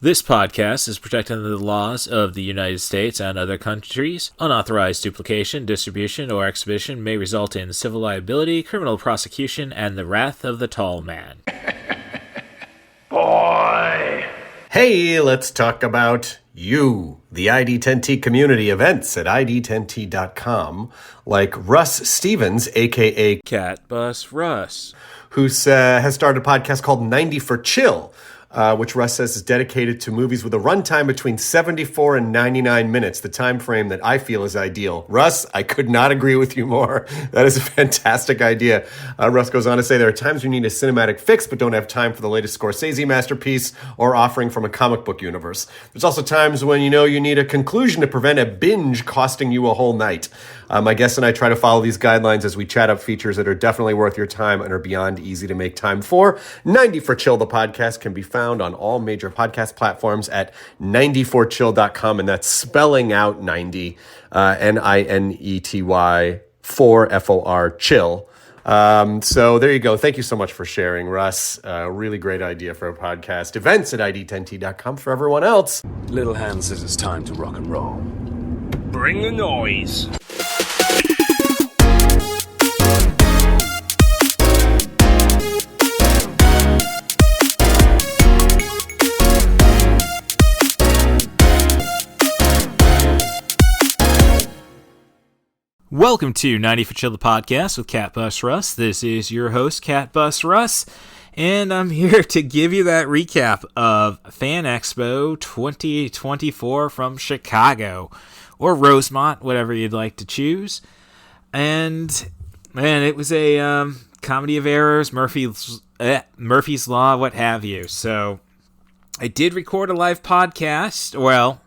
This podcast is protected under the laws of the United States and other countries. Unauthorized duplication, distribution, or exhibition may result in civil liability, criminal prosecution, and the wrath of the tall man. Boy! Hey, let's talk about you, the ID10T community events at ID10T.com, like Russ Stevens, a.k.a. Catbus Russ, who has started a podcast called 90 for Chill, which Russ says is dedicated to movies with a runtime between 74 and 99 minutes, the time frame that I feel is ideal. Russ, I could not agree with you more. That is a fantastic idea. Russ goes on to say there are times you need a cinematic fix but don't have time for the latest Scorsese masterpiece or offering from a comic book universe. There's also times when you need a conclusion to prevent a binge costing you a whole night. My guest and I try to follow these guidelines as we chat up features that are definitely worth your time and are beyond easy to make time for. 90 for Chill, the podcast, can be found on all major podcast platforms at 94chill.com, and that's spelling out 90, Ninety, 4 FOR, chill. So there you go. Thank you so much for sharing, Russ. Really great idea for a podcast. Events at ID10T.com for everyone else. Little Hand says it's time to rock and roll. Bring the noise. Welcome to 90 for Chill, the podcast with Catbus Russ. This is your host, Catbus Russ, and I'm here to give you that recap of Fan Expo 2024 from Chicago, or Rosemont, whatever you'd like to choose. And, man, it was a comedy of errors, Murphy's Law, what have you. So, I did record a live podcast. Well,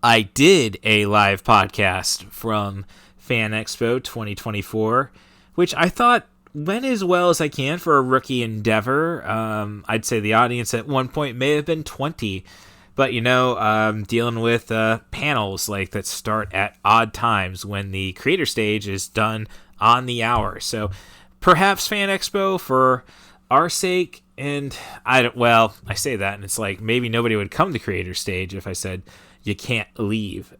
I did a live podcast from Fan Expo 2024, which I thought went as well as I can for a rookie endeavor. I'd say the audience at one point may have been 20, but dealing with panels like that start at odd times when the creator stage is done on the hour. So perhaps Fan Expo for our sake, and I say that and it's like maybe nobody would come to creator stage if I said you can't leave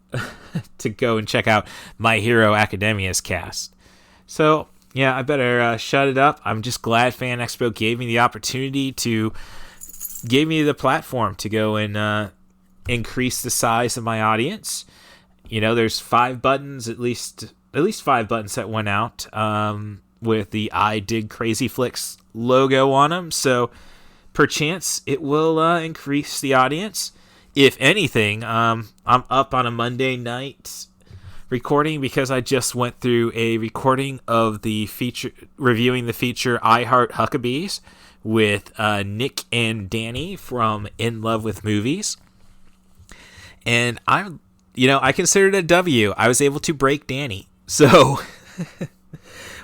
to go and check out My Hero Academia's cast. So, yeah, I better shut it up. I'm just glad Fan Expo gave me the platform to go and increase the size of my audience. There's 5 buttons, at least 5 buttons that went out with the I Dig Crazy Flicks logo on them. So, perchance, it will increase the audience. If anything, I'm up on a Monday night recording because I just went through a recording of reviewing the feature I Heart Huckabees with Nick and Danny from In Love with Movies. And I considered it a W. I was able to break Danny. So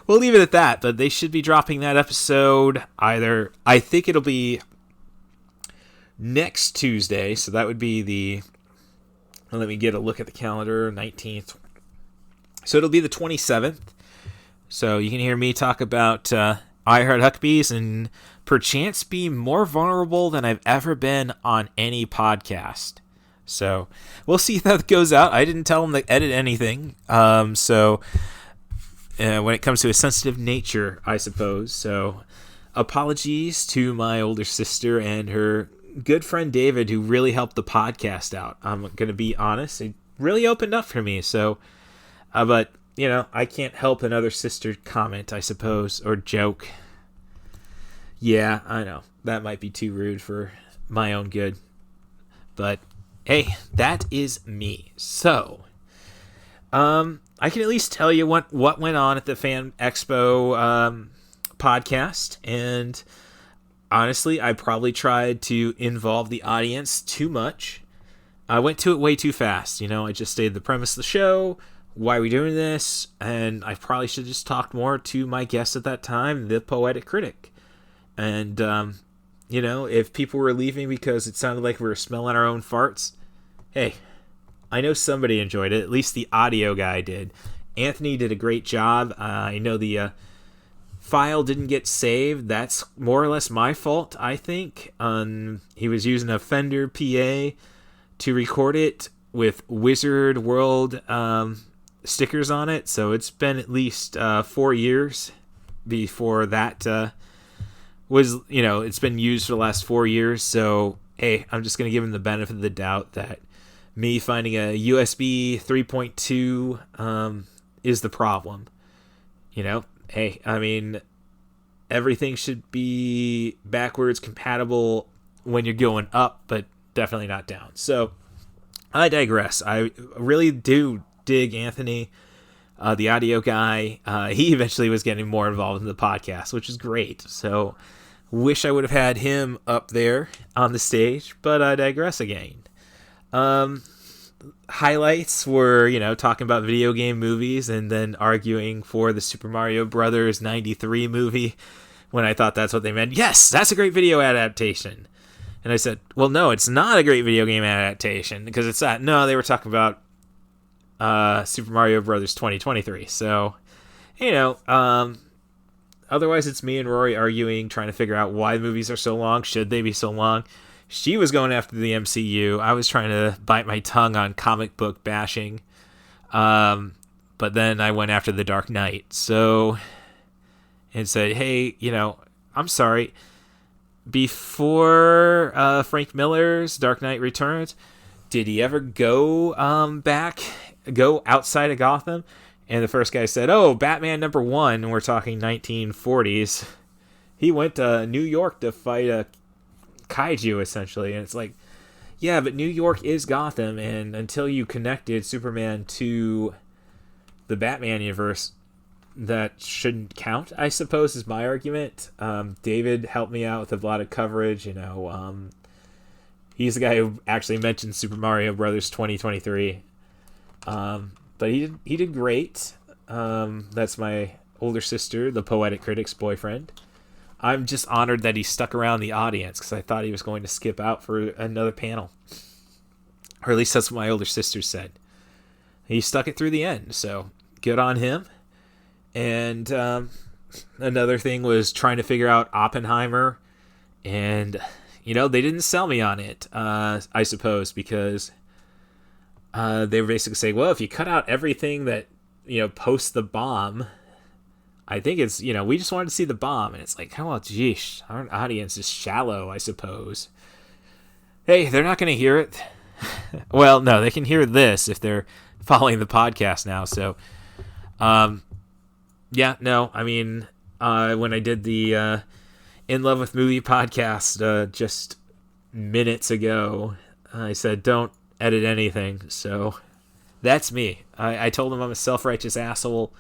we'll leave it at that, but they should be dropping that episode I think it'll be next Tuesday, so that would be let me get a look at the calendar, 19th. So it'll be the 27th. So you can hear me talk about I Heart Huckabees and perchance be more vulnerable than I've ever been on any podcast. So we'll see if that goes out. I didn't tell them to edit anything. So when it comes to a sensitive nature, I suppose. So apologies to my older sister and her good friend David, who really helped the podcast out. I'm going to be honest. It really opened up for me. So, but, I can't help another sister comment, I suppose, or joke. Yeah, I know. That might be too rude for my own good. But, hey, that is me. So, I can at least tell you what went on at the Fan Expo podcast, and honestly, I probably tried to involve the audience too much. I went to it way too fast. I just stated the premise of the show, why are we doing this, and I probably should have just talked more to my guest at that time, the Poetic Critic. And, if people were leaving because it sounded like we were smelling our own farts, hey, I know somebody enjoyed it. At least the audio guy did. Anthony did a great job. I know the file didn't get saved. That's more or less my fault, I think. He was using a Fender PA to record it with Wizard World stickers on it, so it's been at least 4 years before that was, it's been used for the last 4 years. So hey, I'm just gonna give him the benefit of the doubt that me finding a USB 3.2 is the problem. Hey, I mean, everything should be backwards compatible when you're going up, but definitely not down. So I digress. I really do dig Anthony, the audio guy. He eventually was getting more involved in the podcast, which is great. So wish I would have had him up there on the stage, but I digress again. Highlights were, talking about video game movies and then arguing for the Super Mario Brothers 93 movie when I thought that's what they meant. Yes, that's a great video adaptation. And I said, well, no, it's not a great video game adaptation because it's not. No, they were talking about Super Mario Brothers 2023. So, otherwise it's me and Rory arguing, trying to figure out why movies are so long. Should they be so long? She was going after the MCU. I was trying to bite my tongue on comic book bashing. But then I went after The Dark Knight. So, and said, hey, I'm sorry. Before Frank Miller's Dark Knight Returns, did he ever go outside of Gotham? And the first guy said, oh, Batman #1, and we're talking 1940s. He went to New York to fight a kaiju, essentially. And it's like, yeah, but New York is Gotham, and until you connected Superman to the Batman universe, that shouldn't count, I suppose, is my argument. David helped me out with a lot of coverage. He's the guy who actually mentioned Super Mario Brothers 2023. But he did great. That's my older sister, the Poetic Critic's boyfriend. I'm just honored that he stuck around the audience because I thought he was going to skip out for another panel. Or at least that's what my older sister said. He stuck it through the end, so good on him. And another thing was trying to figure out Oppenheimer. And, they didn't sell me on it, I suppose, because they were basically saying, well, if you cut out everything that, post the bomb, I think it's, we just wanted to see the bomb. And it's like, oh, geesh, our audience is shallow, I suppose. Hey, they're not going to hear it. Well, no, they can hear this if they're following the podcast now. So, yeah, no, I mean, when I did the In Love with Movie podcast just minutes ago, I said, don't edit anything. So that's me. I told them I'm a self-righteous asshole,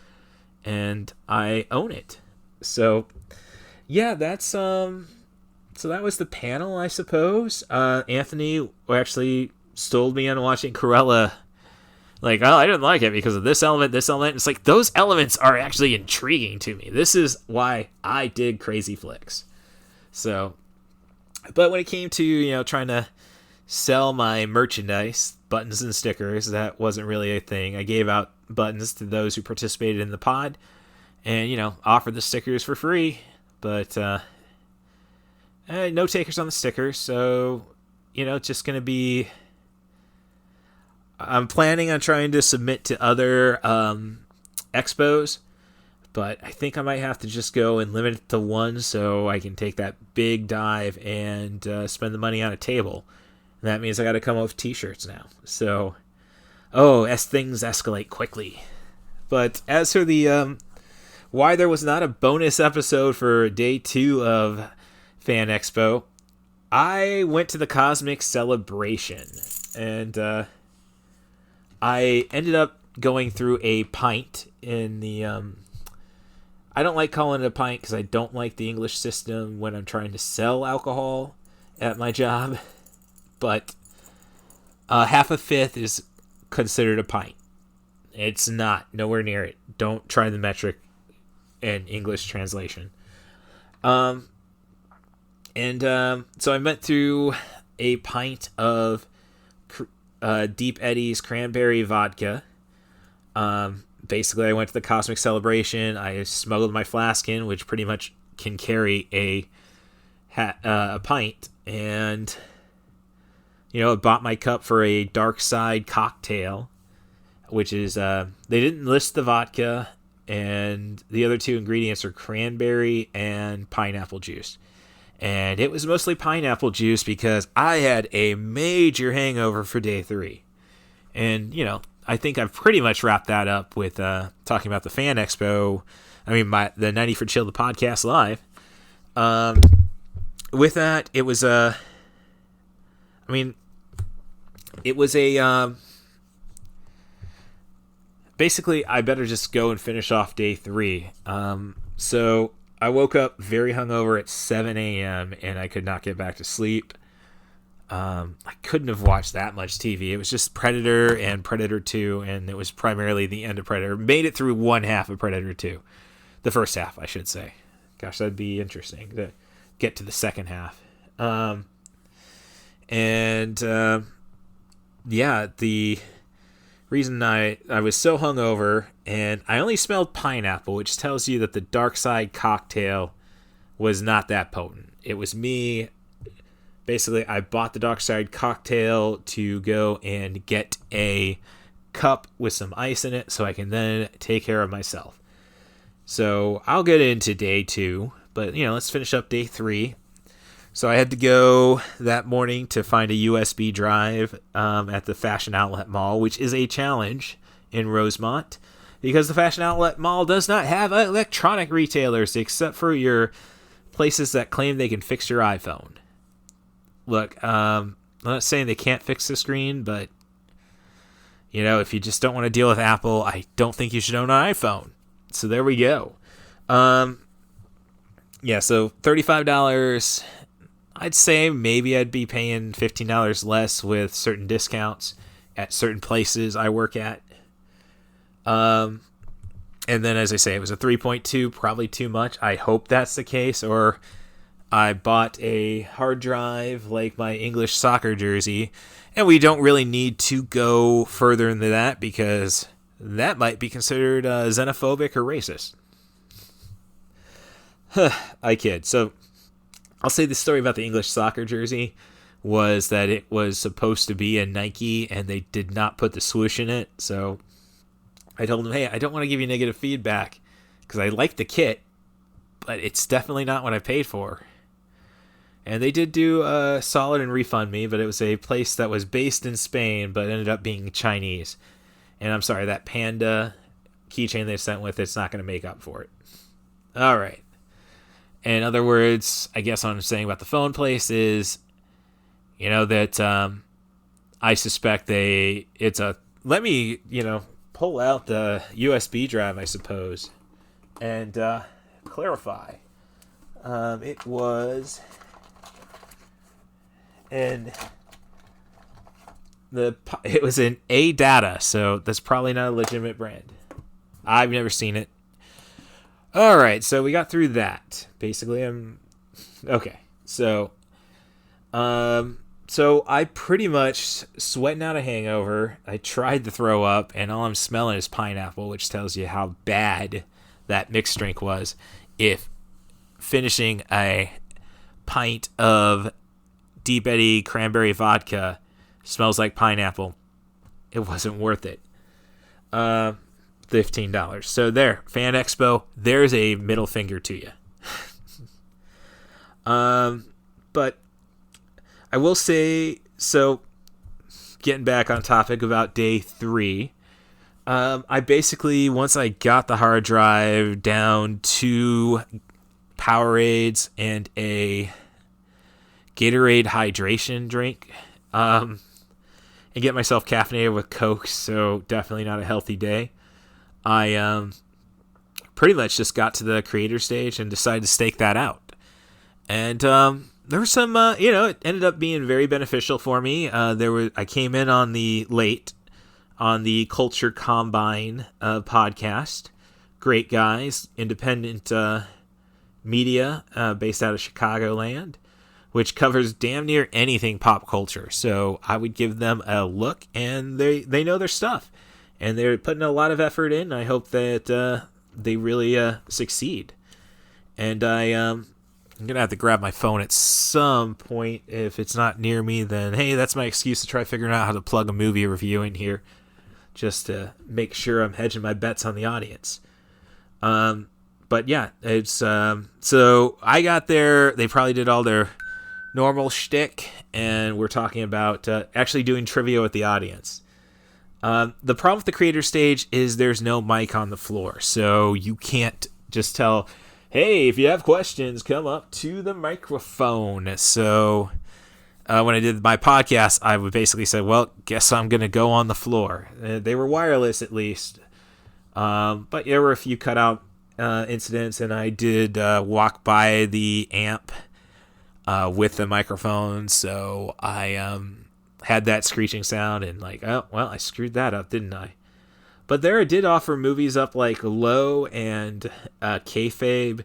and I own it. So, yeah, that's so that was the panel, I suppose. Anthony actually stole me on watching Cruella. Like, oh, I didn't like it because of this element, this element. It's like, those elements are actually intriguing to me. This is why I dig crazy flicks. So, but when it came to, trying to sell my merchandise, buttons and stickers, that wasn't really a thing. I gave out buttons to those who participated in the pod and, offered the stickers for free. But, no takers on the stickers. So, it's just going to be... I'm planning on trying to submit to other expos, but I think I might have to just go and limit it to one so I can take that big dive and spend the money on a table. And that means I got to come up with t-shirts now. So, as things escalate quickly. But as for the why there was not a bonus episode for day 2 of Fan Expo, I went to the Cosmic Celebration, and I ended up going through a pint in the... I don't like calling it a pint because I don't like the English system when I'm trying to sell alcohol at my job. But half a fifth is considered a pint. It's not. Nowhere near it. Don't try the metric and English translation. So I went through a pint of Deep Eddy's cranberry vodka, basically, I went to the Cosmic Celebration. I smuggled my flask in, which pretty much can carry a pint, and I bought my cup for a dark side cocktail, which is they didn't list the vodka, and the other two ingredients are cranberry and pineapple juice. And it was mostly pineapple juice because I had a major hangover for day 3. And, I think I've pretty much wrapped that up with talking about the Fan Expo. I mean, the 90 for Chill, the podcast live. With that, it was basically, I better just go and finish off day 3. So I woke up very hungover at 7 a.m. and I could not get back to sleep. I couldn't have watched that much TV. It was just Predator and Predator 2, and it was primarily the end of Predator. Made it through one half of Predator 2. The first half, I should say. Gosh, that'd be interesting to get to the second half. The reason I was so hungover, and I only smelled pineapple, which tells you that the dark side cocktail was not that potent. It was me. Basically, I bought the dark side cocktail to go and get a cup with some ice in it so I can then take care of myself. So I'll get into day 2, but let's finish up day 3. So I had to go that morning to find a USB drive at the Fashion Outlet Mall, which is a challenge in Rosemont, because the Fashion Outlet Mall does not have electronic retailers except for your places that claim they can fix your iPhone. Look, I'm not saying they can't fix the screen, but, if you just don't want to deal with Apple, I don't think you should own an iPhone. So there we go. So $35. I'd say maybe I'd be paying $15 less with certain discounts at certain places I work at. And then, as I say, it was a 3.2, probably too much. I hope that's the case, or I bought a hard drive like my English soccer jersey, and we don't really need to go further into that because that might be considered xenophobic or racist. I kid. So I'll say the story about the English soccer jersey was that it was supposed to be a Nike, and they did not put the swoosh in it. So I told them, hey, I don't want to give you negative feedback because I like the kit, but it's definitely not what I paid for. And they did do solid and refund me, but it was a place that was based in Spain, but ended up being Chinese. And I'm sorry, that panda keychain they sent with, it's not going to make up for it. All right. In other words, I guess what I'm saying about the phone place is, that I suspect let me, pull out the USB drive, I suppose, and clarify. It was... And it was an A-Data, so that's probably not a legitimate brand. I've never seen it. All right, so we got through that. Basically, okay. So I pretty much sweating out a hangover. I tried to throw up, and all I'm smelling is pineapple, which tells you how bad that mixed drink was. If finishing a pint of Deep Eddy cranberry vodka smells like pineapple, it wasn't worth it. $15. So there, Fan Expo, there's a middle finger to you. But I will say, so getting back on topic about day 3, I basically, once I got the hard drive down to Powerades and a Gatorade hydration drink, and get myself caffeinated with Coke, so definitely not a healthy day. I pretty much just got to the creator stage and decided to stake that out. And there were some, it ended up being very beneficial for me. I came in on the Culture Combine podcast. Great guys, independent media based out of Chicagoland, which covers damn near anything pop culture. So I would give them a look, and they know their stuff. and they're putting a lot of effort in. I hope that they really succeed. And I'm going to have to grab my phone at some point. If it's not near me, then hey, that's my excuse to try figuring out how to plug a movie review in here, just to make sure I'm hedging my bets on the audience. But yeah, it's so I got there. They probably did all their normal shtick, and we're talking about actually doing trivia with the audience. The problem with the creator stage is there's no mic on the floor, so you can't just tell, hey, if you have questions, come up to the microphone. So when I did my podcast, I would basically say, well, guess I'm going to go on the floor. They were wireless at least. But there were a few cutout incidents, and I did walk by the amp with the microphone. So I had that screeching sound and like, oh, well, I screwed that up, didn't I? But there I did offer movies up like Low and Kayfabe,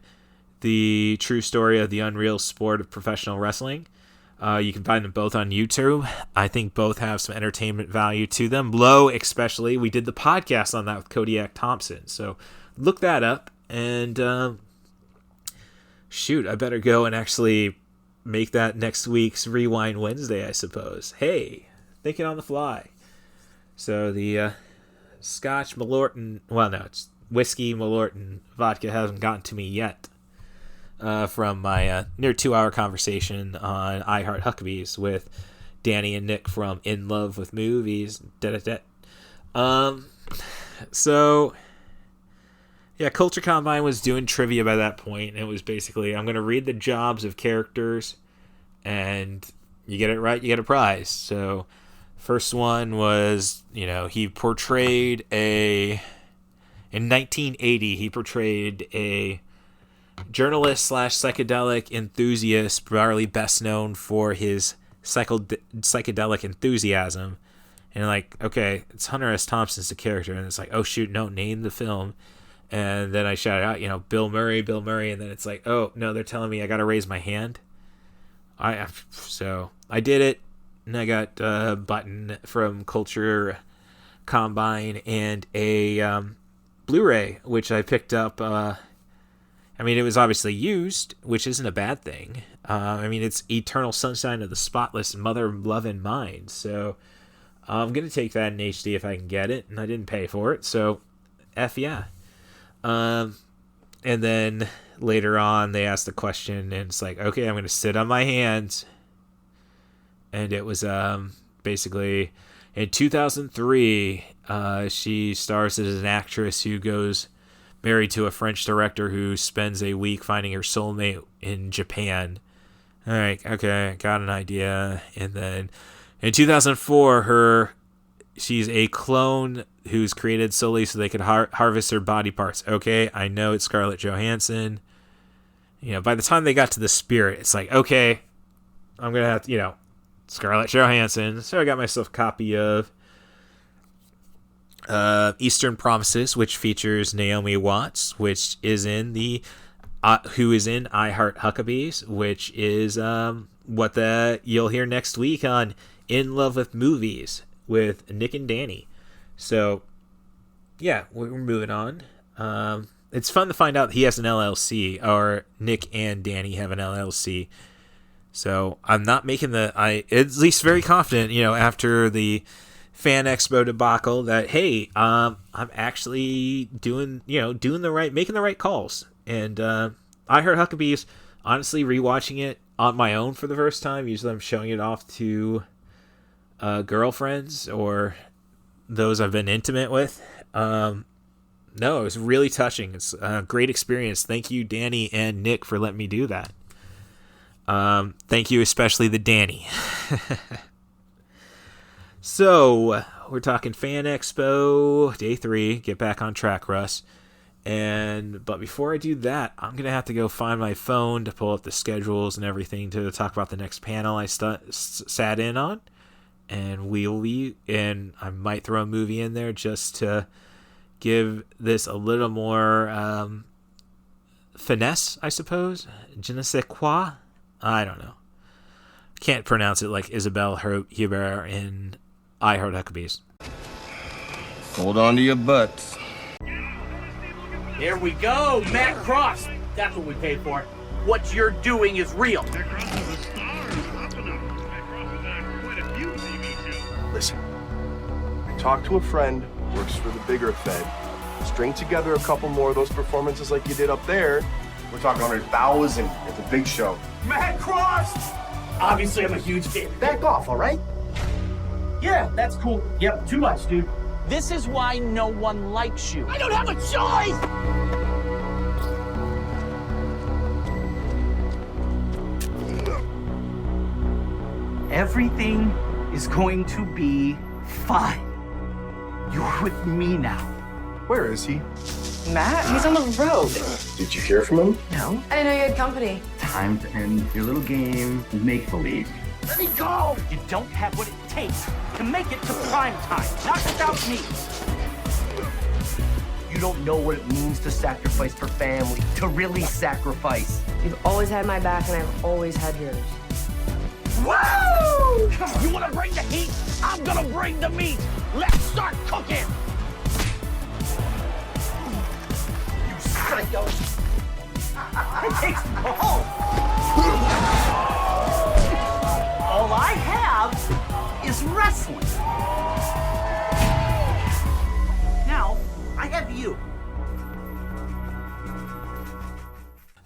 the true story of the unreal sport of professional wrestling. You can find them both on YouTube. I think both have some entertainment value to them. Low especially. We did the podcast on that with Kodiak Thompson. So look that up. And shoot, I better go and actually make that next week's Rewind Wednesday, I suppose. Hey, thinking on the fly. So the Scotch Malorton, well, no, it's whiskey Malorton vodka hasn't gotten to me yet from my near 2-hour conversation on I Heart Huckabees with Danny and Nick from In Love with Movies. So, yeah, Culture Combine was doing trivia by that point. It was basically, I'm going to read the jobs of characters, and you get it right, you get a prize. So, first one was, he portrayed in 1980, he portrayed a journalist / psychedelic enthusiast, probably best known for his psychedelic enthusiasm. And like, okay, it's Hunter S. Thompson's the character, and it's like, oh shoot, no, name the film. And then I shout out, Bill Murray, and then it's like, oh no, they're telling me I gotta raise my hand. So I did it, and I got a button from Culture Combine and a Blu-ray, which I picked up. It was obviously used, which isn't a bad thing. It's Eternal Sunshine of the Spotless Mother-Loving Mind. So I'm going to take that in HD if I can get it, and I didn't pay for it, so F yeah. And then later on, they asked the question, and it's like, okay, I'm going to sit on my hands. And it was basically, in 2003, she stars as an actress who goes married to a French director who spends a week finding her soulmate in Japan. All right, okay, got an idea. And then in 2004, she's a clone who's created solely so they could harvest her body parts. Okay, I know it's Scarlett Johansson. By the time they got to the spirit, it's like, okay, I'm going to have to, Scarlett Johansson. So I got myself a copy of Eastern Promises, which features Naomi Watts, which is in who is in I Heart Huckabees, which is what you'll hear next week on In Love with Movies with Nick and Danny. So yeah, we're moving on. It's fun to find out he has an LLC, or Nick and Danny have an LLC. So I'm not making at least very confident, after the Fan Expo debacle, that hey, I'm actually making the right calls. And I Heard Huckabees, honestly, rewatching it on my own for the first time. Usually I'm showing it off to girlfriends or those I've been intimate with. No, it was really touching. It's a great experience. Thank you, Danny and Nick, for letting me do that. Thank you, especially the Danny. So, we're talking Fan Expo, Day 3. Get back on track, Russ. But before I do that, I'm going to have to go find my phone to pull up the schedules and everything to talk about the next panel I sat in on. And I might throw a movie in there just to give this a little more finesse, I suppose. Je ne sais quoi? I don't know. Can't pronounce it like Isabelle Huber in I Heart Huckabees. Hold on to your butts. Here we go, Matt Cross. That's what we paid for. What you're doing is real. Matt Cross is a star of Up and Up. Matt Cross has had quite a few TV shows. Listen, I talked to a friend, works for the bigger Fed. String together a couple more of those performances like you did up there. We're talking 100,000 at the big show. Matt Cross! Obviously, I'm a huge fan. Back off, all right? Yeah, that's cool. Yep, too much, dude. This is why no one likes you. I don't have a choice! Everything is going to be fine. You're with me now. Where is he? Matt, he's on the road. Did you hear from him? No. I didn't know you had company. Time to end your little game of make-believe. Let me go! You don't have what it takes to make it to prime time. Not without me. You don't know what it means to sacrifice for family, to really sacrifice. You've always had my back, and I've always had yours. Woo! You wanna bring the heat? I'm gonna bring the meat. Let's start cooking! You psycho! It takes me home. All I have is wrestling. Now, I have you.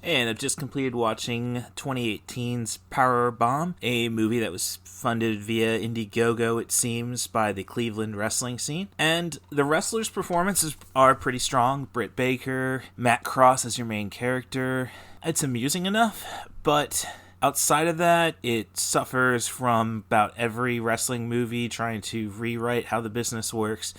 And I've just completed watching 2018's Powerbomb, a movie that was funded via Indiegogo, it seems, by the Cleveland wrestling scene. And the wrestlers' performances are pretty strong. Britt Baker, Matt Cross as your main character. It's amusing enough, but outside of that, it suffers from about every wrestling movie trying to rewrite how the business works.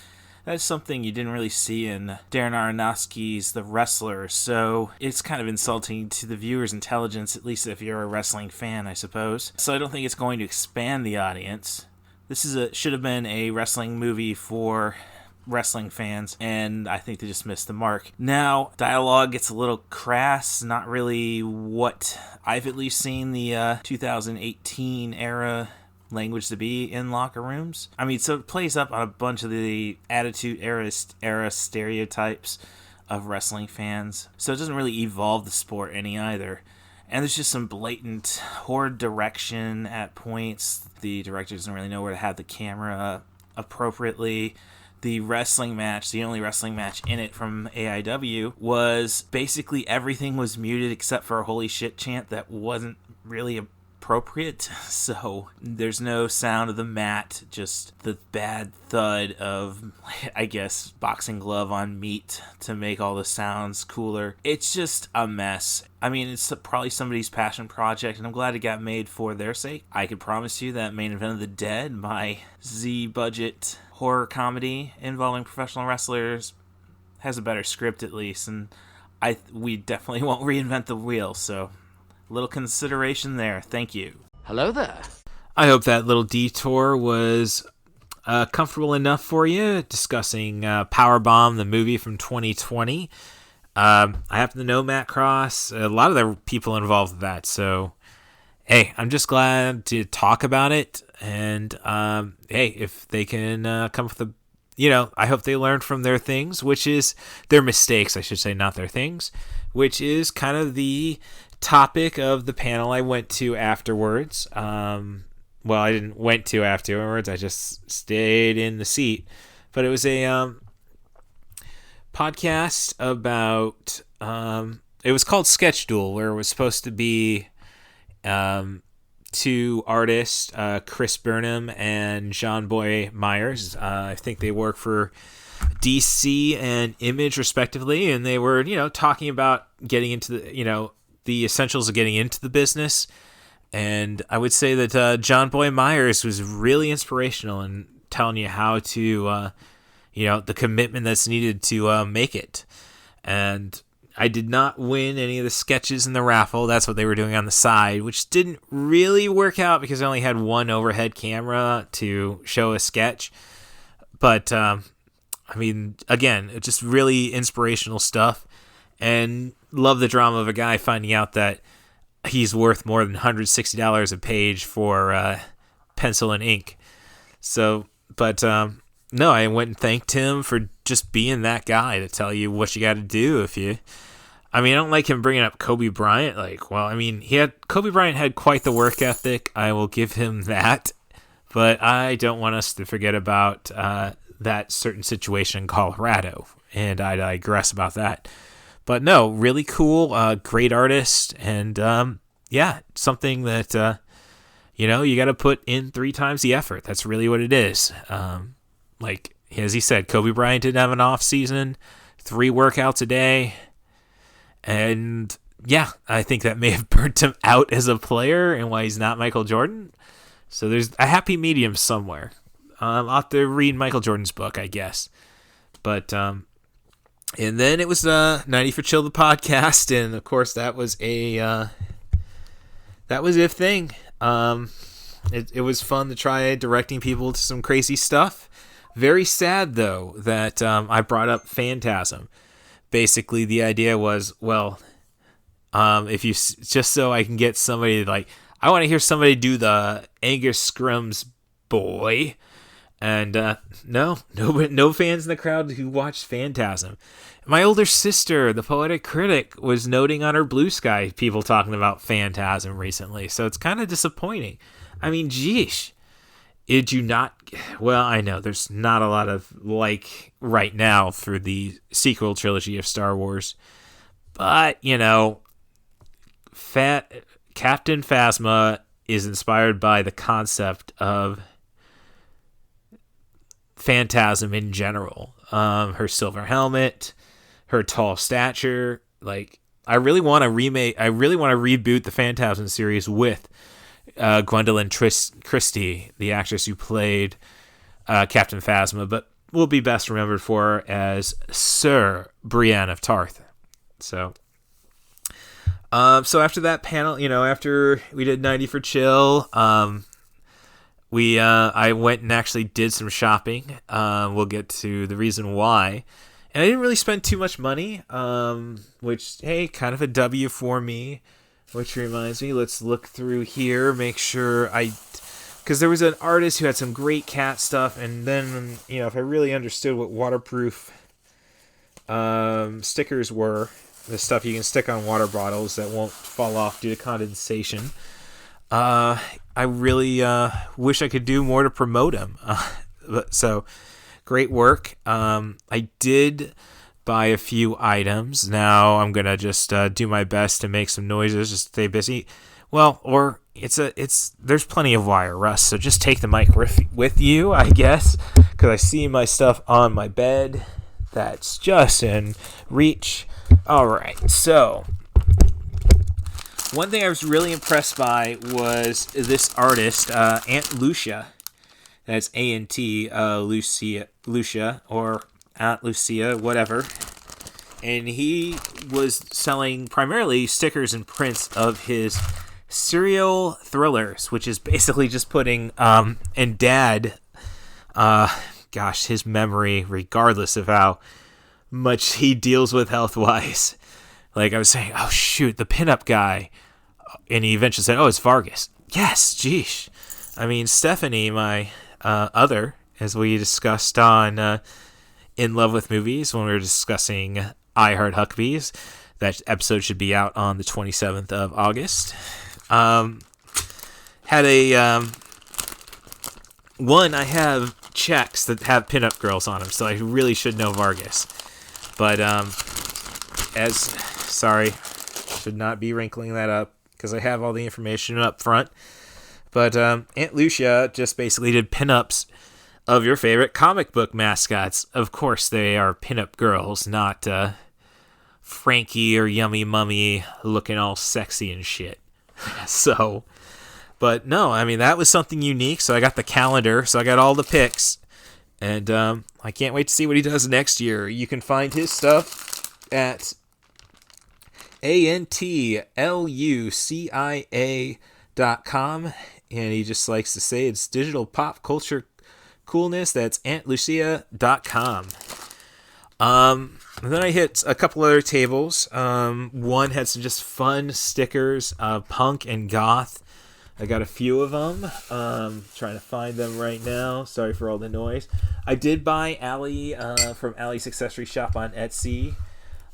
That's something you didn't really see in Darren Aronofsky's The Wrestler, so it's kind of insulting to the viewer's intelligence, at least if you're a wrestling fan, I suppose. So I don't think it's going to expand the audience. This should have been a wrestling movie for wrestling fans, and I think they just missed the mark. Now, dialogue gets a little crass, not really what I've at least seen the 2018 era language to be in locker rooms. I mean, so it plays up on a bunch of the Attitude Era stereotypes of wrestling fans. So it doesn't really evolve the sport any either. And there's just some blatant horrid direction at points. The director doesn't really know where to have the camera appropriately. The wrestling match, the only wrestling match in it from AIW, was basically everything was muted except for a holy shit chant that wasn't really appropriate. So there's no sound of the mat, just the bad thud of, I guess, boxing glove on meat to make all the sounds cooler. It's just a mess. I mean, it's probably somebody's passion project, and I'm glad it got made for their sake. I can promise you that Main Event of the Dead, my Z-budget horror comedy involving professional wrestlers, has a better script at least, and we definitely won't reinvent the wheel, so little consideration there. Thank you. Hello there. I hope that little detour was comfortable enough for you, discussing Powerbomb, the movie from 2020. I happen to know Matt Cross, a lot of the people involved with that, so hey, I'm just glad to talk about it, and hey, if they can come up with I hope they learned from their things, which is their mistakes, I should say, not their things, which is kind of the topic of the panel I went to afterwards. Well, I didn't went to afterwards, I just stayed in the seat, but it was a podcast about it was called Sketch Duel, where it was supposed to be two artists, Chris Burnham and John Boy Myers. I think they work for DC and Image respectively, and they were talking about getting into the essentials of getting into the business. And I would say that John Boy Myers was really inspirational in telling you how to the commitment that's needed to make it. And I did not win any of the sketches in the raffle. That's what they were doing on the side, which didn't really work out because I only had one overhead camera to show a sketch. But, I mean, again, just really inspirational stuff. And love the drama of a guy finding out that he's worth more than $160 a page for pencil and ink. So, but no, I went and thanked him for just being that guy to tell you what you got to do if you. I mean, I don't like him bringing up Kobe Bryant. Like, well, I mean, Kobe Bryant had quite the work ethic. I will give him that. But I don't want us to forget about that certain situation in Colorado. And I digress about that. But no, really cool, great artist. And yeah, something that, you got to put in 3 times the effort. That's really what it is. Like, as he said, Kobe Bryant didn't have an off season, 3 workouts a day. And yeah, I think that may have burnt him out as a player and why he's not Michael Jordan. So there's a happy medium somewhere. I'll have to read Michael Jordan's book, I guess. But, and then it was 90 for Chill, the podcast. And of course that was a thing. It was fun to try directing people to some crazy stuff. Very sad though, that, I brought up Phantasm. Basically, the idea was, well, if you just so I can get somebody like I want to hear somebody do the Angus Scrimm's boy, and no fans in the crowd who watched Phantasm. My older sister, the poetic critic, was noting on her Blue Sky people talking about Phantasm recently, so it's kind of disappointing. I mean, geesh. Did you not? Well, I know there's not a lot of like right now for the sequel trilogy of Star Wars, but Captain Phasma is inspired by the concept of Phantasm in general. Her silver helmet, her tall stature. Like, I really want to reboot the Phantasm series with Gwendolyn Christie, the actress who played Captain Phasma, but will be best remembered for as Sir Brienne of Tarth. So after that panel, after we did 90 for Chill, I went and actually did some shopping. We'll get to the reason why. And I didn't really spend too much money, which, hey, kind of a W for me. Which reminds me, let's look through here, make sure because there was an artist who had some great cat stuff, and then, if I really understood what waterproof stickers were, the stuff you can stick on water bottles that won't fall off due to condensation, I really wish I could do more to promote them. So, great work. I did buy a few items. Now I'm gonna just do my best to make some noises, just stay busy. Well, or there's plenty of wire, Russ. So just take the mic with you, I guess, because I see my stuff on my bed. That's just in reach. All right. So one thing I was really impressed by was this artist, Aunt Lucia. That's A-N-T, Lucia, or Aunt Lucia, whatever. And he was selling primarily stickers and prints of his serial thrillers, which is basically just putting, and Dad, his memory, regardless of how much he deals with health-wise. Like I was saying, oh shoot, the pinup guy. And he eventually said, oh, it's Vargas. Yes, geesh. I mean, Stephanie, my other, as we discussed on In Love with Movies when we were discussing I Heart Huckabee. That episode should be out on the 27th of August. Had a I have checks that have pinup girls on them, so I really should know Vargas. But should not be wrinkling that up because I have all the information up front. But Aunt Lucia just basically did pinups of your favorite comic book mascots. Of course, they are pinup girls, not Frankie or Yummy Mummy looking all sexy and shit. So, but no, I mean, that was something unique. So I got the calendar, so I got all the pics. And I can't wait to see what he does next year. You can find his stuff at antlucia.com. And he just likes to say it's digital pop culture coolness. That's antlucia.com. And then I hit a couple other tables. One had some just fun stickers, punk and goth, I got a few of them. Trying to find them right now. Sorry for all the noise. I did buy Allie from Allie's Accessory Shop on Etsy.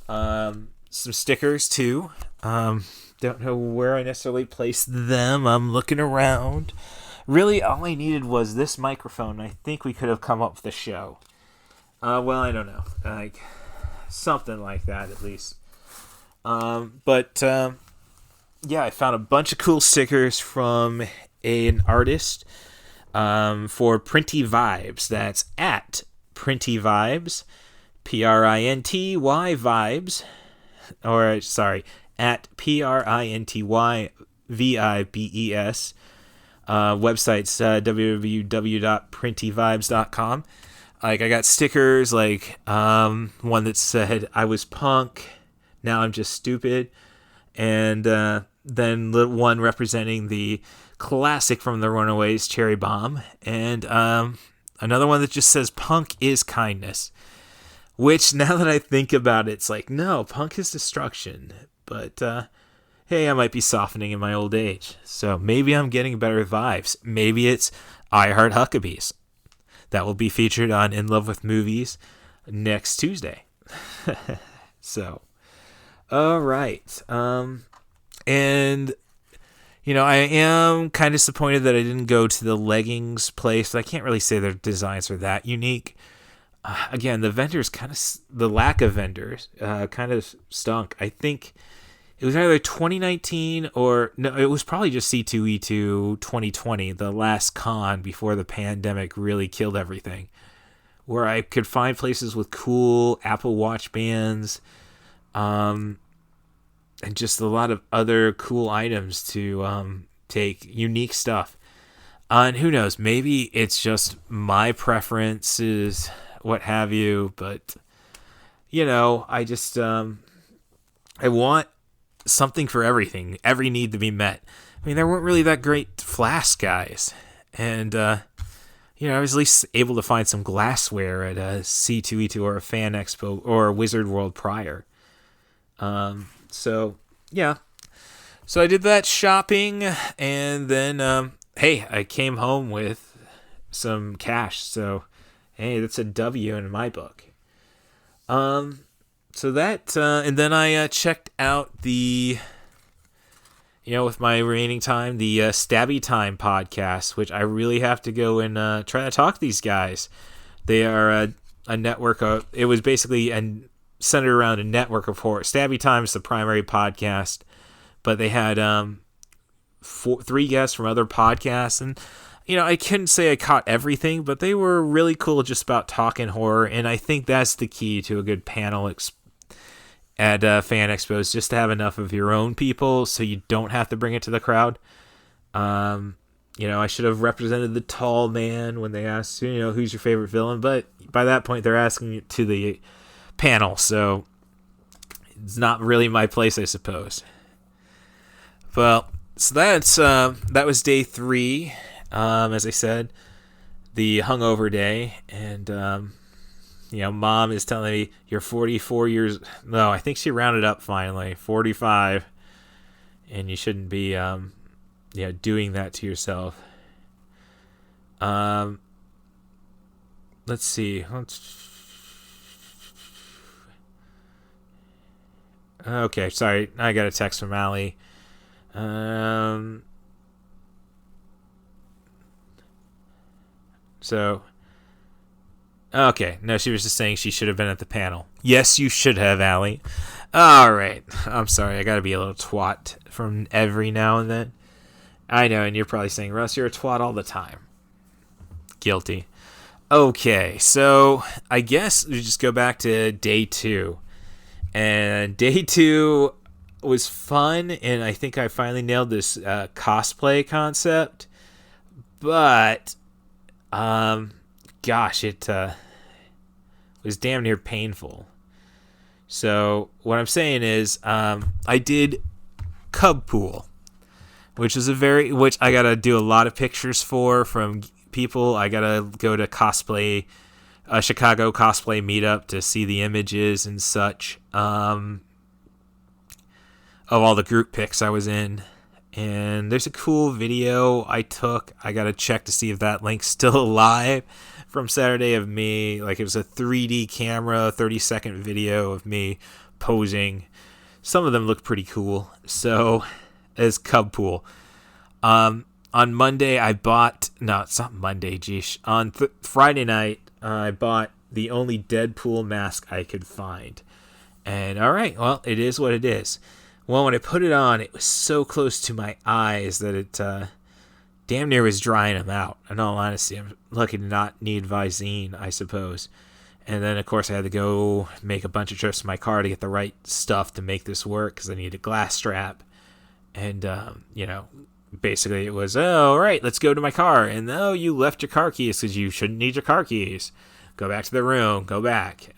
Some stickers too. Don't know where I necessarily placed them. I'm looking around. Really, all I needed was this microphone. I think we could have come up with a show. Well, I don't know. Like something like that at least. Yeah, I found a bunch of cool stickers from an artist for Printy Vibes. That's at Printy Vibes, Printy Vibes, or sorry, at Printy Vibes. Website's www.printyvibes.com. Like I got stickers, like one that said I was punk, now I'm just stupid, and then one representing the classic from the Runaways, Cherry Bomb, and another one that just says punk is kindness, which now that I think about it, it's like, no, punk is destruction, but hey, I might be softening in my old age, so maybe I'm getting better vibes. Maybe it's I Heart Huckabees. That will be featured on In Love with Movies next Tuesday. So, all right. And, you know, I am kind of disappointed that I didn't go to the leggings place. I can't really say their designs are that unique. Again, the vendors the lack of vendors kind of stunk. I think it was either 2019 or, no, it was probably just C2E2 2020, the last con before the pandemic really killed everything, where I could find places with cool Apple Watch bands, and just a lot of other cool items to take, unique stuff. And who knows, maybe it's just my preferences, what have you, but, you know, I just, I want something for everything, every need to be met. I mean, there weren't really that great flask guys, and you know, I was at least able to find some glassware at a C2E2 or a Fan Expo or a Wizard World prior. So yeah, so I did that shopping, and then hey, I came home with some cash, so hey, that's a W in my book. So that, and then I checked out the, you know, with my remaining time, the Stabby Time podcast, which I really have to go and try to talk to these guys. They are a network of, it was basically centered around a network of horror. Stabby Time is the primary podcast, but they had 3 guests from other podcasts, and you know, I couldn't say I caught everything, but they were really cool just about talking horror, and I think that's the key to a good panel at Fan Expos, just to have enough of your own people so you don't have to bring it to the crowd. You know, I should have represented the tall man when they asked, you know, who's your favorite villain, but by that point they're asking it to the panel, so it's not really my place, I suppose. Well, so that's that was day 3, as I said, the hungover day, and you know, Mom is telling me you're 44 years. No, I think she rounded up finally, 45, and you shouldn't be, doing that to yourself. Let's see. Okay, sorry, I got a text from Allie. So. Okay, no, she was just saying she should have been at the panel. Yes, you should have, Allie. All right, I'm sorry, I gotta be a little twat from every now and then. I know, and you're probably saying, Russ, you're a twat all the time. Guilty. Okay, so I guess we just go back to day 2. And day 2 was fun, and I think I finally nailed this cosplay concept. But, gosh, it was damn near painful. So what I'm saying is, I did Cubpool, which I gotta do a lot of pictures from people. I gotta go to Chicago cosplay meetup to see the images and such of all the group pics I was in, And there's a cool video I took. I got to check to see if that link's still alive from Saturday of me. Like, it was a 3D camera, 30-second video of me posing. Some of them look pretty cool. So, as Cubpool. On Monday, I bought... No, it's not Monday, geesh. On Friday night, I bought the only Deadpool mask I could find. And, alright, well, it is what it is. Well, when I put it on, it was so close to my eyes that it damn near was drying them out. In all honesty, I'm lucky to not need Visine, I suppose. And then, of course, I had to go make a bunch of trips to my car to get the right stuff to make this work, because I need a glass strap. And, basically it was, oh, all right, let's go to my car. And, oh, you left your car keys because you shouldn't need your car keys. Go back to the room. Go back.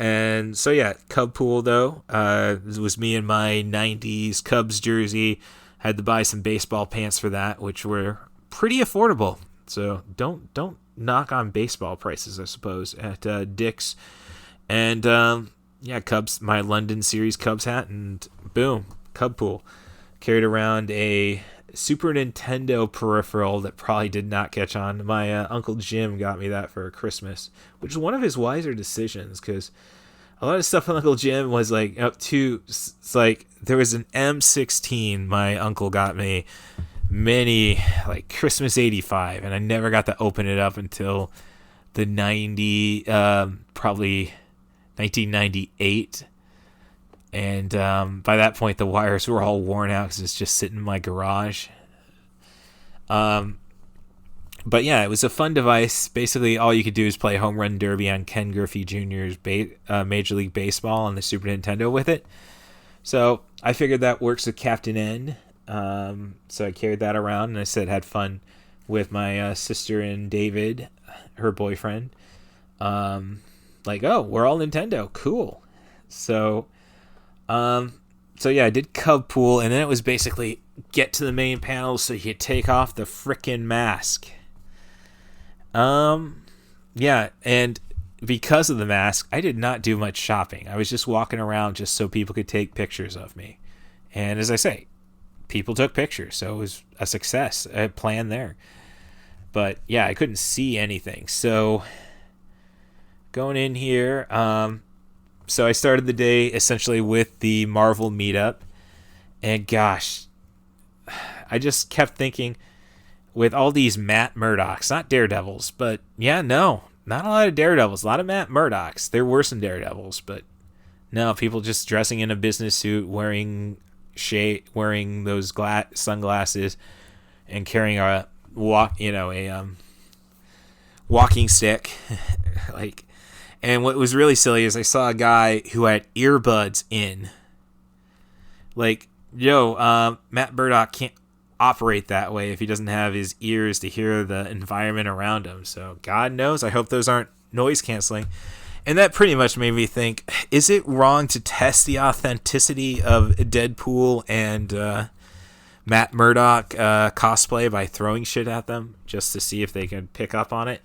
And so, yeah, Cubpool, though. It was me in my 90s Cubs jersey. Had to buy some baseball pants for that, which were pretty affordable. So don't knock on baseball prices, I suppose, at Dick's. And, Cubs, my London series Cubs hat, and boom, Cubpool. Carried around a Super Nintendo peripheral that probably did not catch on. My Uncle Jim got me that for Christmas, which is one of his wiser decisions, because a lot of stuff on Uncle Jim was like up to, it's like there was an M16 my uncle got me like Christmas 85, and I never got to open it up until the probably 1998. And by that point, the wires were all worn out because it's just sitting in my garage. But yeah, it was a fun device. Basically, all you could do is play Home Run Derby on Ken Griffey Jr.'s Major League Baseball on the Super Nintendo with it. So I figured that works with Captain N. So I carried that around, and I said had fun with my sister and David, her boyfriend. Like, oh, we're all Nintendo. Cool. So yeah, I did Cubpool, and then it was basically get to the main panel so you take off the frickin' mask. Yeah, and because of the mask, I did not do much shopping. I was just walking around just so people could take pictures of me. And as I say, people took pictures, so it was a success. I had planned there. But yeah, I couldn't see anything. So going in here, so I started the day essentially with the Marvel meetup. And gosh, I just kept thinking, with all these Matt Murdocks, not Daredevils, but yeah, no, not a lot of Daredevils, a lot of Matt Murdocks. There were some Daredevils, but no, people just dressing in a business suit, wearing those sunglasses, and carrying a walking stick. Like, and what was really silly is I saw a guy who had earbuds in. Like, Matt Murdock can't operate that way if he doesn't have his ears to hear the environment around him. So God knows, I hope those aren't noise canceling. And that pretty much made me think, is it wrong to test the authenticity of Deadpool and Matt Murdock cosplay by throwing shit at them just to see if they can pick up on it?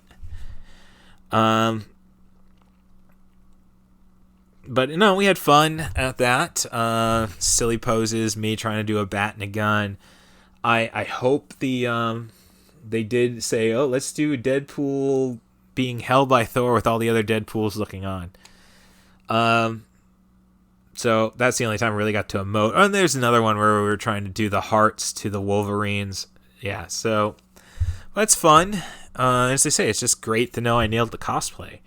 But no, we had fun at that. Silly poses, me trying to do a bat and a gun. I hope they did say, oh, let's do Deadpool being held by Thor with all the other Deadpools looking on. So that's the only time I really got to emote. Oh, and there's another one where we were trying to do the hearts to the Wolverines. Yeah, so that's fun. As they say, it's just great to know I nailed the cosplay.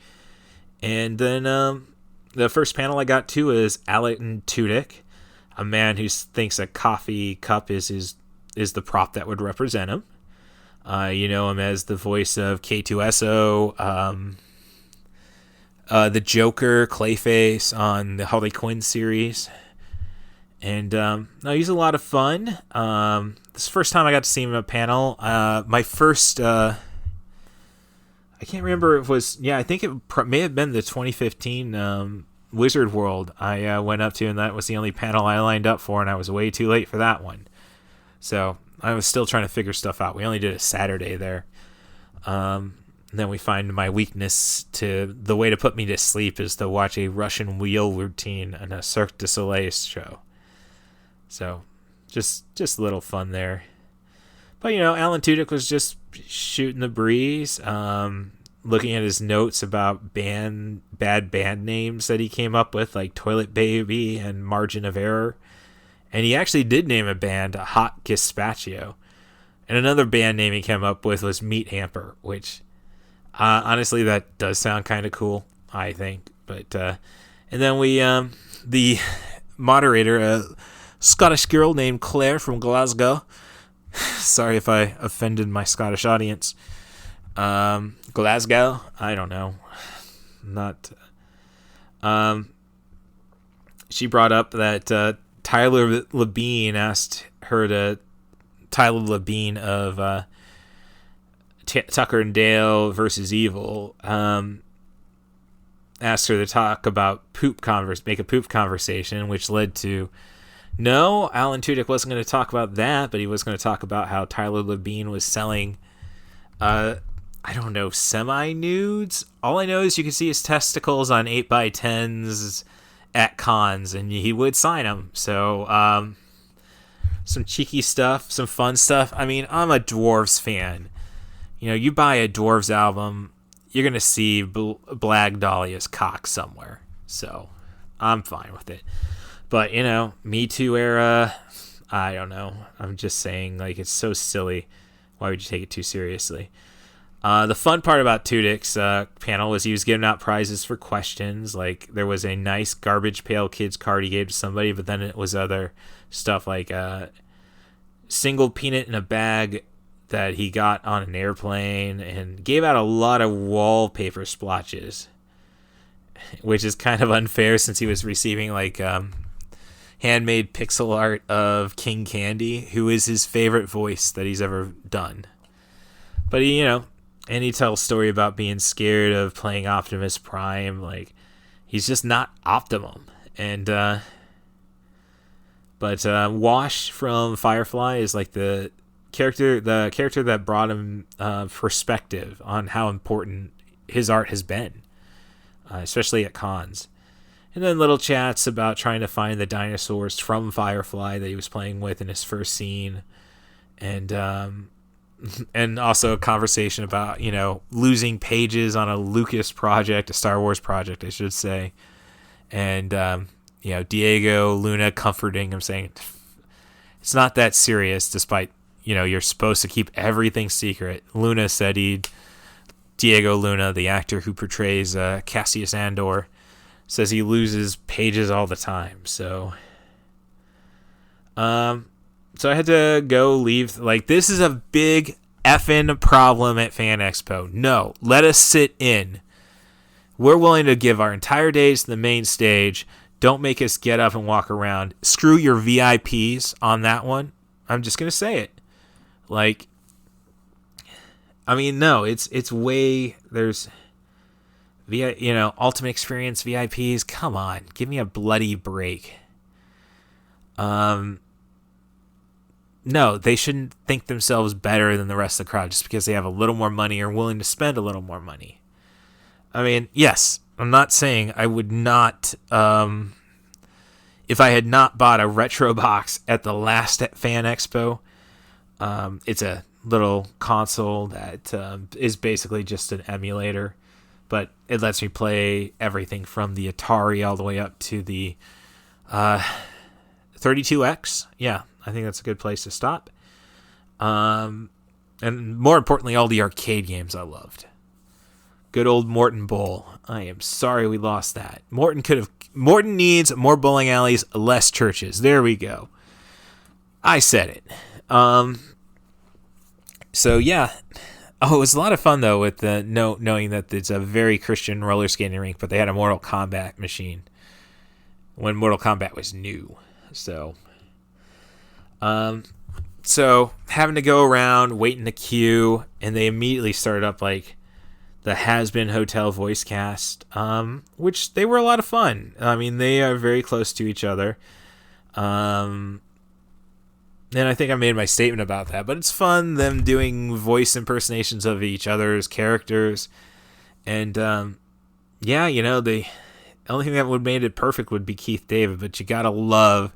And then the first panel I got to is Alan Tudyk, a man who thinks a coffee cup is the prop that would represent him. You know him as the voice of K2SO, the Joker, Clayface on the Harley Quinn series. And no, he's a lot of fun. This is the first time I got to see him at a panel. My first... I can't remember if it was... Yeah, I think it may have been the 2015 Wizard World I went up to, and that was the only panel I lined up for, and I was way too late for that one. So I was still trying to figure stuff out. We only did a Saturday there. Then we find my weakness to... The way to put me to sleep is to watch a Russian wheel routine in a Cirque du Soleil show. So just a little fun there. But, you know, Alan Tudyk was just shooting the breeze, looking at his notes about bad band names that he came up with, like Toilet Baby and Margin of Error. And he actually did name a band Hot Gazpacho. And another band name he came up with was Meat Hamper, which, honestly, that does sound kind of cool, I think. But, and then the moderator, a Scottish girl named Claire from Glasgow. Sorry if I offended my Scottish audience. Glasgow? I don't know. Not. She brought up that Tyler Labine asked her to. Tyler Labine of Tucker and Dale versus Evil asked her to talk about make a poop conversation, which led to. No, Alan Tudyk wasn't going to talk about that, but he was going to talk about how Tyler Labine was selling, I don't know, semi-nudes? All I know is you can see his testicles on 8x10s at cons, and he would sign them. So, some cheeky stuff, some fun stuff. I mean, I'm a Dwarves fan. You know, you buy a Dwarves album, you're going to see Blag Dahlia's cock somewhere. So, I'm fine with it. But, you know, Me Too era, I don't know. I'm just saying, like, it's so silly. Why would you take it too seriously? The fun part about Tudyk's panel was he was giving out prizes for questions. Like, there was a nice Garbage Pail Kids card he gave to somebody, but then it was other stuff like single peanut in a bag that he got on an airplane, and gave out a lot of wallpaper splotches, which is kind of unfair since he was receiving, like, handmade pixel art of King Candy, who is his favorite voice that he's ever done. But he, you know, and he tells a story about being scared of playing Optimus Prime. Like, he's just not Optimum. And, but Wash from Firefly is like the character that brought him perspective on how important his art has been, especially at cons. And then little chats about trying to find the dinosaurs from Firefly that he was playing with in his first scene. And also a conversation about, you know, losing pages on a Lucas project, a Star Wars project, I should say. And, you know, Diego Luna comforting him, saying, it's not that serious, despite, you know, you're supposed to keep everything secret. Luna said Diego Luna, the actor who portrays Cassius Andor, says he loses pages all the time. So I had to leave. Like, this is a big effing problem at Fan Expo. No, let us sit in. We're willing to give our entire days to the main stage. Don't make us get up and walk around. Screw your VIPs on that one. I'm just going to say it. Like, I mean, no, it's way, there's, you know, Ultimate Experience VIPs. Come on, give me a bloody break. No, they shouldn't think themselves better than the rest of the crowd just because they have a little more money or willing to spend a little more money. I mean, yes, I'm not saying I would not, if I had not bought a retro box at the last Fan Expo. It's a little console that is basically just an emulator, but it lets me play everything from the Atari all the way up to the 32X. Yeah, I think that's a good place to stop. And more importantly, all the arcade games I loved. Good old Morton Bowl. I am sorry we lost that. Morton needs more bowling alleys, less churches. There we go. I said it. So yeah. Oh, it was a lot of fun though with the knowing that it's a very Christian roller skating rink, but they had a Mortal Kombat machine when Mortal Kombat was new. So having to go around, wait in the queue, and they immediately started up like the Has-Been Hotel voice cast, which they were a lot of fun. I mean, they are very close to each other. And I think I made my statement about that, but it's fun, them doing voice impersonations of each other's characters. And, yeah, you know, the only thing that would have made it perfect would be Keith David, but you gotta love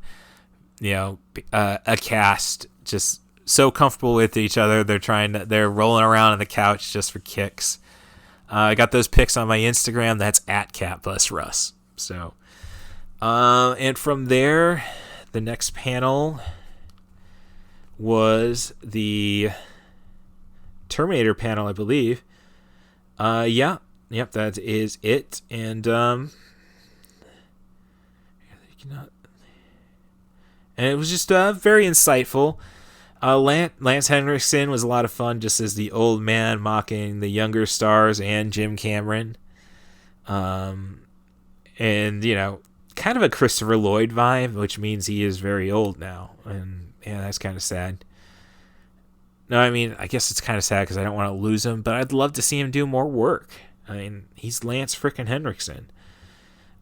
a cast just so comfortable with each other. They're rolling around on the couch just for kicks. I got those pics on my Instagram. That's @CatBusRuss. So, and from there, the next panel was the Terminator panel, I believe. Yep, that is it. And it was just very insightful. Lance Henriksen was a lot of fun, just as the old man mocking the younger stars and Jim Cameron. And, kind of a Christopher Lloyd vibe, which means he is very old now. And, yeah, that's kind of sad. No, I mean, I guess it's kind of sad because I don't want to lose him, but I'd love to see him do more work. I mean, he's Lance frickin' Henriksen.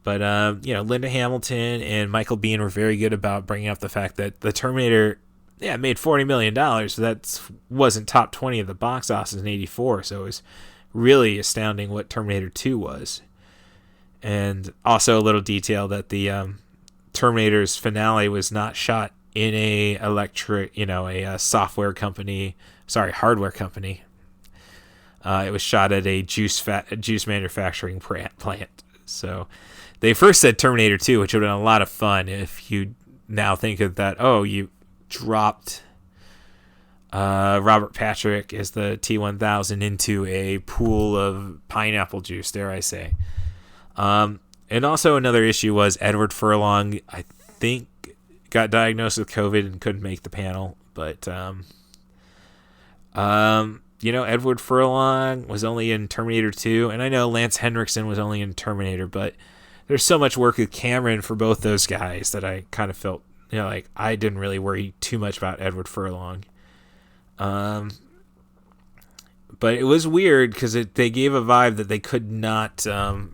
But, Linda Hamilton and Michael Biehn were very good about bringing up the fact that the Terminator, made $40 million. So that wasn't top 20 of the box office in 1984. So it was really astounding what Terminator 2 was. And also a little detail that the Terminator's finale was not shot in a hardware company. It was shot at a juice manufacturing plant. So they first said Terminator 2, which would have been a lot of fun if you now think of that. Oh, you dropped Robert Patrick as the T-1000 into a pool of pineapple juice, dare I say. And also another issue was Edward Furlong, I think, got diagnosed with COVID and couldn't make the panel. But, Edward Furlong was only in Terminator 2. And I know Lance Henriksen was only in Terminator. But there's so much work with Cameron for both those guys that I kind of felt, I didn't really worry too much about Edward Furlong. But it was weird because they gave a vibe that they could not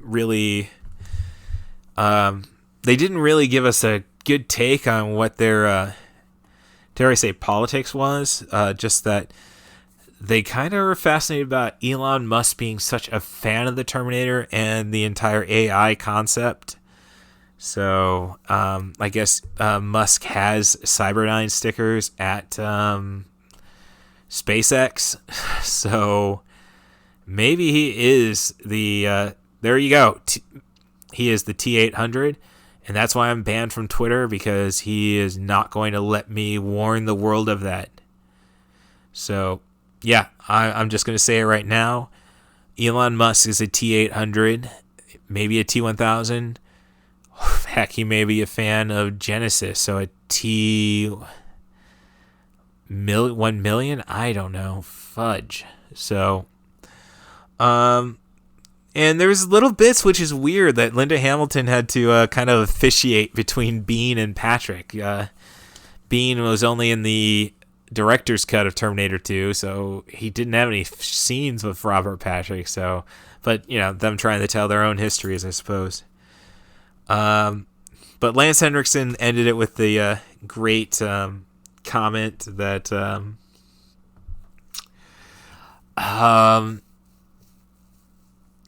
really... they didn't really give us a good take on what their, dare I say, politics was. Just that they kind of were fascinated about Elon Musk being such a fan of the Terminator and the entire AI concept. So I guess Musk has Cyberdyne stickers at SpaceX. So maybe he is the... there you go. He is the T-800. And that's why I'm banned from Twitter, because he is not going to let me warn the world of that. So, yeah, I'm just going to say it right now. Elon Musk is a T-800, maybe a T-1000. Heck, he may be a fan of Genesis, so a T-1 million? I don't know. Fudge. So, and there's little bits, which is weird, that Linda Hamilton had to kind of officiate between Biehn and Patrick. Biehn was only in the director's cut of Terminator 2, so he didn't have any scenes with Robert Patrick. So, but them trying to tell their own histories, I suppose. But Lance Henriksen ended it with the great comment that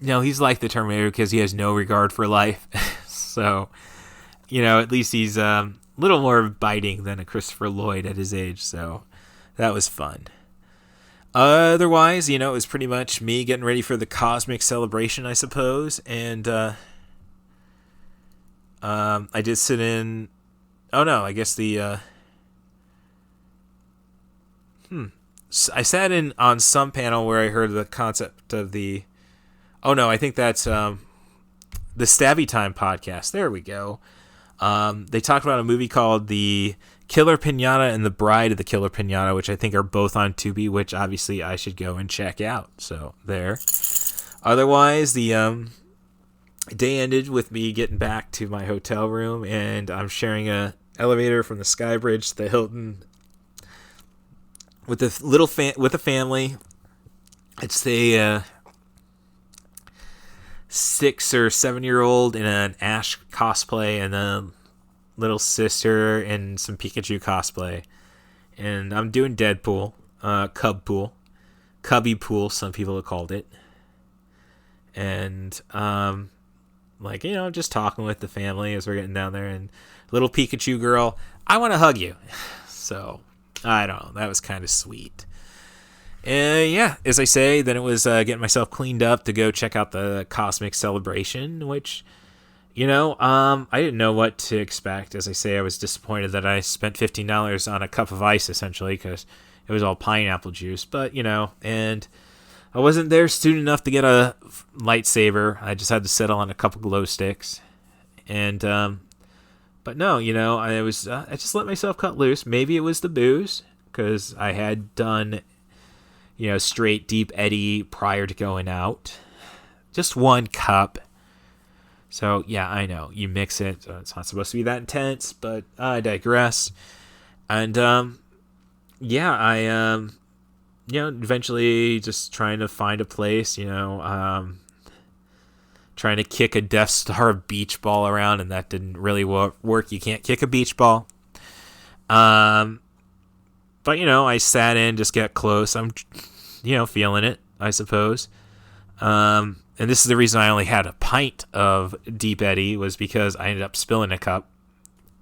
he's like the Terminator because he has no regard for life. So, at least he's a little more biting than a Christopher Lloyd at his age. So that was fun. Otherwise, it was pretty much me getting ready for the cosmic celebration, I suppose. And I did sit in... Oh, no, I guess the... I sat in on some panel where I heard the concept of the... Oh, no, I think that's the Stabby Time podcast. There we go. They talked about a movie called The Killer Piñata and The Bride of the Killer Piñata, which I think are both on Tubi, which obviously I should go and check out. So, there. Otherwise, the day ended with me getting back to my hotel room, and I'm sharing a elevator from the Sky Bridge to the Hilton with a with a family. It's a 6 or 7 year old in an Ash cosplay and a little sister in some Pikachu cosplay, and I'm doing Deadpool, Cubby Pool, some people have called it, and like, just talking with the family as we're getting down there, and little Pikachu girl, I want to hug you. So I don't know, that was kind of sweet. Yeah, as I say, then it was getting myself cleaned up to go check out the Cosmic Celebration, which, I didn't know what to expect. As I say, I was disappointed that I spent $15 on a cup of ice, essentially, because it was all pineapple juice. But, and I wasn't there soon enough to get a lightsaber. I just had to settle on a couple glow sticks. And, but no, I just let myself cut loose. Maybe it was the booze, because I had done, straight Deep Eddy prior to going out. Just one cup. So, yeah, I know. You mix it. It's not supposed to be that intense, but I digress. And, yeah, I, eventually just trying to find a place, trying to kick a Death Star beach ball around, and that didn't really work. You can't kick a beach ball. But, I sat in, just get close. I'm, feeling it, I suppose. And this is the reason I only had a pint of Deep Eddy, was because I ended up spilling a cup.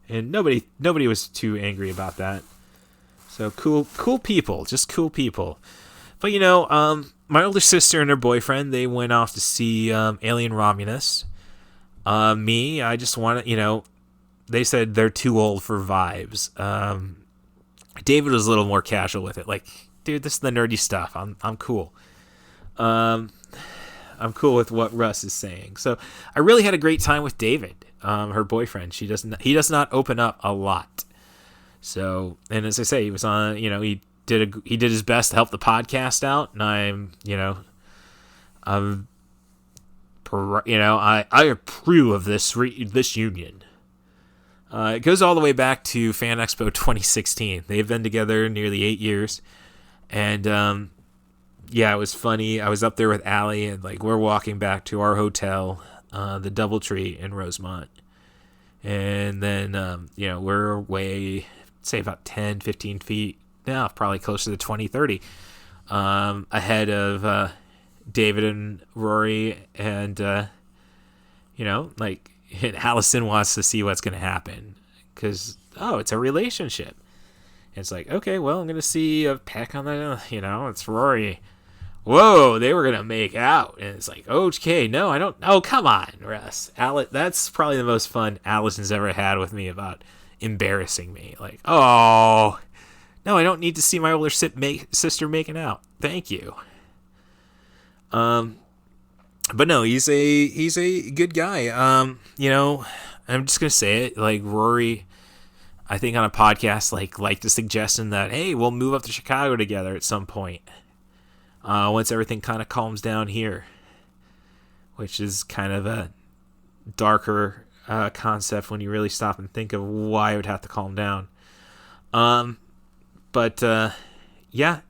And nobody was too angry about that. So cool people, just cool people. But, my older sister and her boyfriend, they went off to see Alien Romulus. Me, I just want to, they said they're too old for vibes. David was a little more casual with it. Like, dude, this is the nerdy stuff. I'm cool. I'm cool with what Russ is saying. So I really had a great time with David, her boyfriend. He does not open up a lot. So, and as I say, he was on, he did his best to help the podcast out, and I approve of this union. It goes all the way back to Fan Expo 2016. They've been together nearly 8 years, and yeah, it was funny. I was up there with Allie, and we're walking back to our hotel, the DoubleTree in Rosemont, and then we're away, say about 10, 15 feet now, probably closer to 20, 30, ahead of David and Rory, and and Allison wants to see what's going to happen, because it's a relationship. And it's like, okay, well, I'm going to see a peck on the, it's Rory. Whoa, they were going to make out. And it's like, okay, no, I don't. Oh, come on, Russ. That's probably the most fun Allison's ever had with me about embarrassing me. Like, oh, no, I don't need to see my older sister making out. Thank you. But no, he's a good guy. I'm just going to say it. Rory, I think on a podcast, liked the suggestion that, hey, we'll move up to Chicago together at some point. Once everything kind of calms down here, which is kind of a darker concept when you really stop and think of why it would have to calm down. But yeah,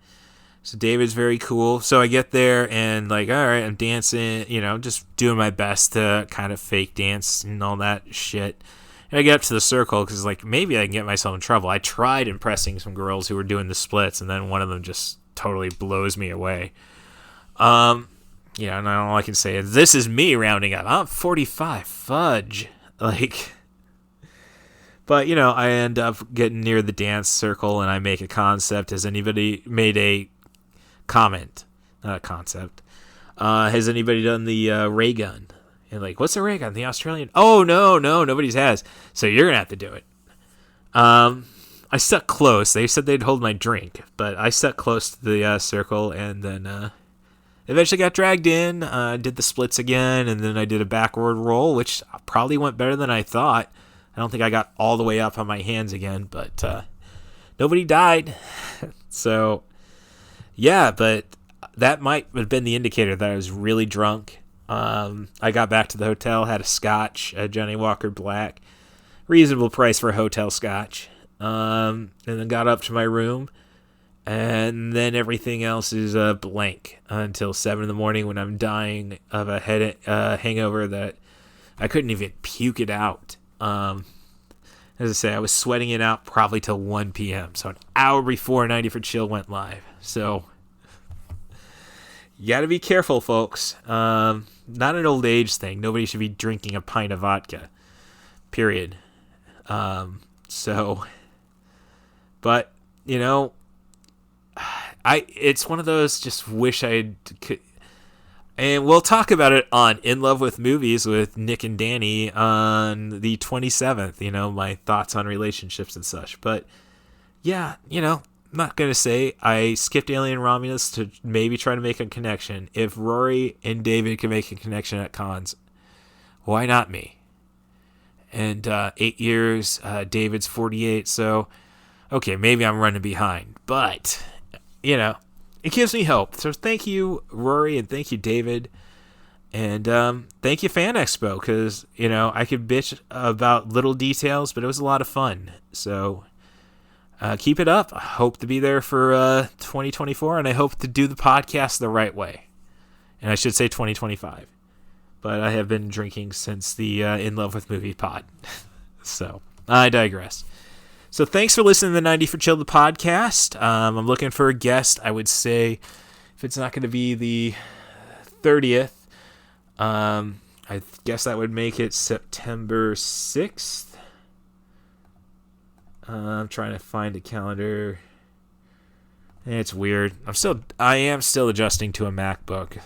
so David's very cool. So I get there and all right, I'm dancing, just doing my best to kind of fake dance and all that shit. And I get up to the circle because maybe I can get myself in trouble. I tried impressing some girls who were doing the splits, and then one of them just totally blows me away. And all I can say is, this is me rounding up. I'm 45. Fudge. But, I end up getting near the dance circle, and I make a concept. Has anybody made a comment? Not a concept. Has anybody done the ray gun? And what's a ray gun? The Australian? Oh, no, nobody's has. So you're going to have to do it. I stuck close. They said they'd hold my drink, but I stuck close to the circle, and then eventually got dragged in, did the splits again, and then I did a backward roll, which probably went better than I thought. I don't think I got all the way up on my hands again, but nobody died. So, yeah, but that might have been the indicator that I was really drunk. I got back to the hotel, had a scotch, a Johnny Walker Black, reasonable price for a hotel scotch. And then got up to my room, and then everything else is blank until 7 a.m. when I'm dying of a hangover that I couldn't even puke it out. As I say, I was sweating it out probably till 1 p.m. So an hour before 90 for Chill went live. So you got to be careful, folks. Not an old age thing. Nobody should be drinking a pint of vodka. Period. But it's one of those. Just wish I could. And we'll talk about it on In Love with Movies with Nick and Danny on the 27th, my thoughts on relationships and such. But, yeah, I'm not going to say I skipped Alien Romulus to maybe try to make a connection. If Rory and David can make a connection at cons, why not me? And 8 years, David's 48, so, okay, maybe I'm running behind. But, it gives me hope. So thank you, Rory, and thank you, David. And thank you, Fan Expo, because, I could bitch about little details, but it was a lot of fun. So keep it up. I hope to be there for 2024, and I hope to do the podcast the right way. And I should say 2025. But I have been drinking since the In Love with Movie pod. So I digress. So thanks for listening to the 90 for Chill, the podcast. I'm looking for a guest. I would say if it's not going to be the 30th, I guess that would make it September 6th. I'm trying to find a calendar. It's weird. I am still adjusting to a MacBook.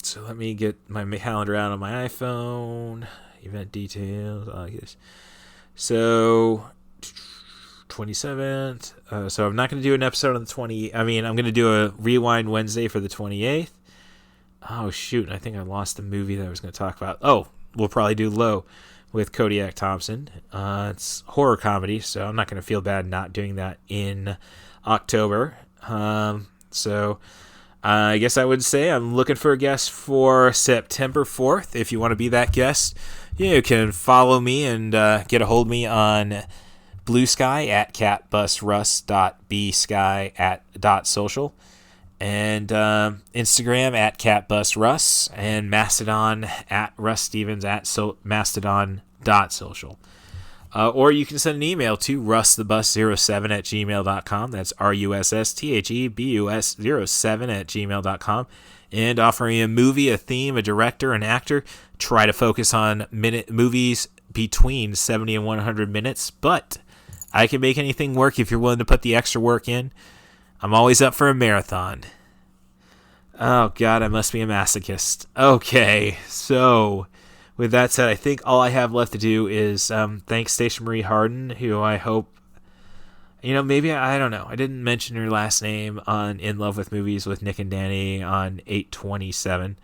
So let me get my calendar out on my iPhone. Event details, August. So 27th. So I'm not going to do an episode on the 20th. I'm going to do a Rewind Wednesday for the 28th. Oh, shoot. I think I lost the movie that I was going to talk about. Oh, we'll probably do Low with Kodiak Thompson. It's horror comedy, so I'm not going to feel bad not doing that in October. So I guess I would say I'm looking for a guest for September 4th. If you want to be that guest, you can follow me and get a hold of me on Blue Sky at catbusruss.bsky@.social and Instagram at catbusruss and Mastodon at russstevens@mastodon.social. Or you can send an email to russthebus07@gmail.com. That's RUSSTHEBUS07@gmail.com. And offer me a movie, a theme, a director, an actor. Try to focus on movies between 70 and 100 minutes. But I can make anything work if you're willing to put the extra work in. I'm always up for a marathon. Oh, God, I must be a masochist. Okay, so with that said, I think all I have left to do is thank Stacia Marie Harden, who I hope, maybe, I don't know. I didn't mention her last name on In Love with Movies with Nick and Danny on 8/27.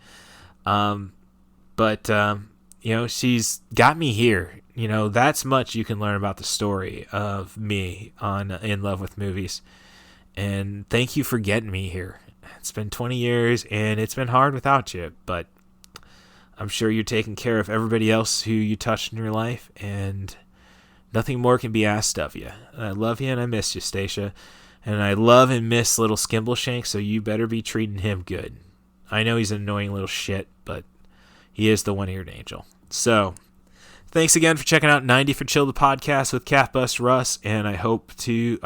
But she's got me here. That's much you can learn about the story of me on In Love with Movies. And thank you for getting me here. It's been 20 years, and it's been hard without you, but I'm sure you're taking care of everybody else who you touched in your life, and nothing more can be asked of you. I love you, and I miss you, Stacia. And I love and miss little Skimbleshank, so you better be treating him good. I know he's an annoying little shit, but he is the one-eared angel. So, thanks again for checking out 90 for Chill, the podcast with Catbus Russ, and I hope to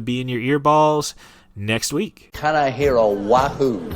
be in your earballs next week. Can I hear a wahoo?